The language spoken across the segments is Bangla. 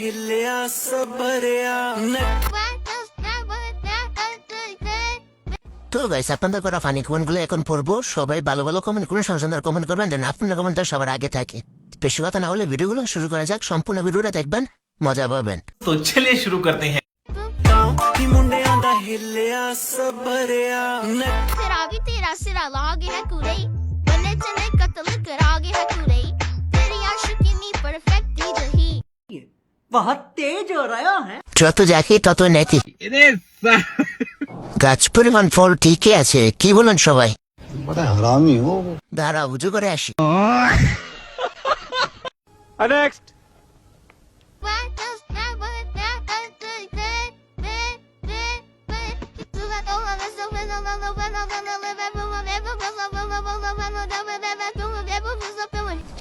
ਹਿੱਲਿਆ ਸਬਰਿਆ তো গাইস আপনাদের করা ফানি কমেন্টগুলো এখন পড়বো। সবাই ভালো ভালো কমেন্ট করে সুন্দর কমেন্ট করবেন, দেন আপনার কমেন্টটা সবার আগে থাকে। বেশি কথা না হলে ভিডিওগুলো শুরু করা যাক। সম্পূর্ণ ভিডিওটা দেখবেন, মজা পাবেন। तो चलिए शुरू करते हैं। ਮੁੰਡਿਆਂ ਦਾ ਹਿੱਲਿਆ ਸਬਰਿਆ तेरा भी तेरा सिरा लागे है कुरे बने चले कत्ल करागे है कुरे तेरी आशिकी में परफेक्ट ही जही बहुत तेज हो रहा है। যত দেখি তত নেকি। গাছ পরিমাণ ফল ঠিকই আছে, কি বলেন সবাই? দাঁড়া উঁচু করে আসি।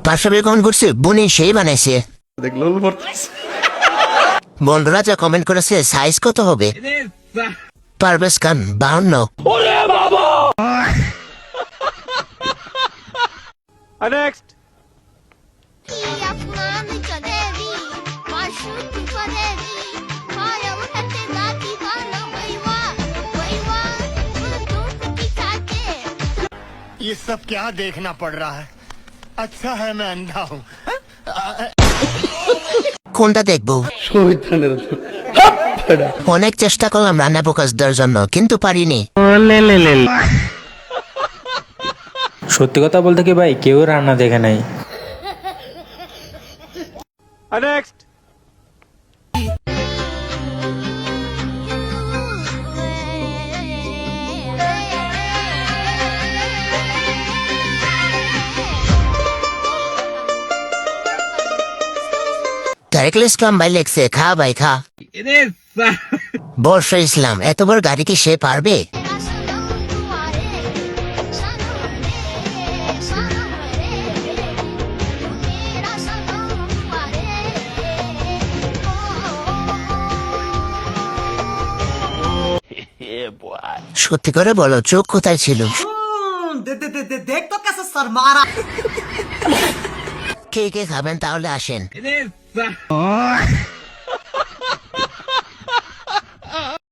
পাশাপাশি কমেন্ট করছে বুনি সেই বানাইছে। বন্ধুরা যা কমেন্ট করেছে সাইজ কত হবে? পারভেজ খান 52। या फुलान चलेवी माशूक फरेवी हायल हटे लाकी वाला वैवा दूध की खाके ये सब क्या देखना पड़ रहा है? अच्छा है मैं अंधा हूँ। কোনটা দেখবো? অনেক চেষ্টা করলাম রান্না প্রকাশ দেওয়ার জন্য, কিন্তু পারিনি। সত্যি কথা বলতে কি ভাই, কেউ রান্না দেখে নাই। তারেকুল ইসলাম ভাই লেখছে খা ভাই খা। বর্ষা ইসলাম এত বড় গাড়ি কি সে পারবে? तेरा सनम दुआरे सनम रे तू मेरा सनम दुआरे সত্যি করে বলো চোখ কোথায় ছিল? देख तो कैसे सर मारा। কে কে খাবেন তাহলে আসেন।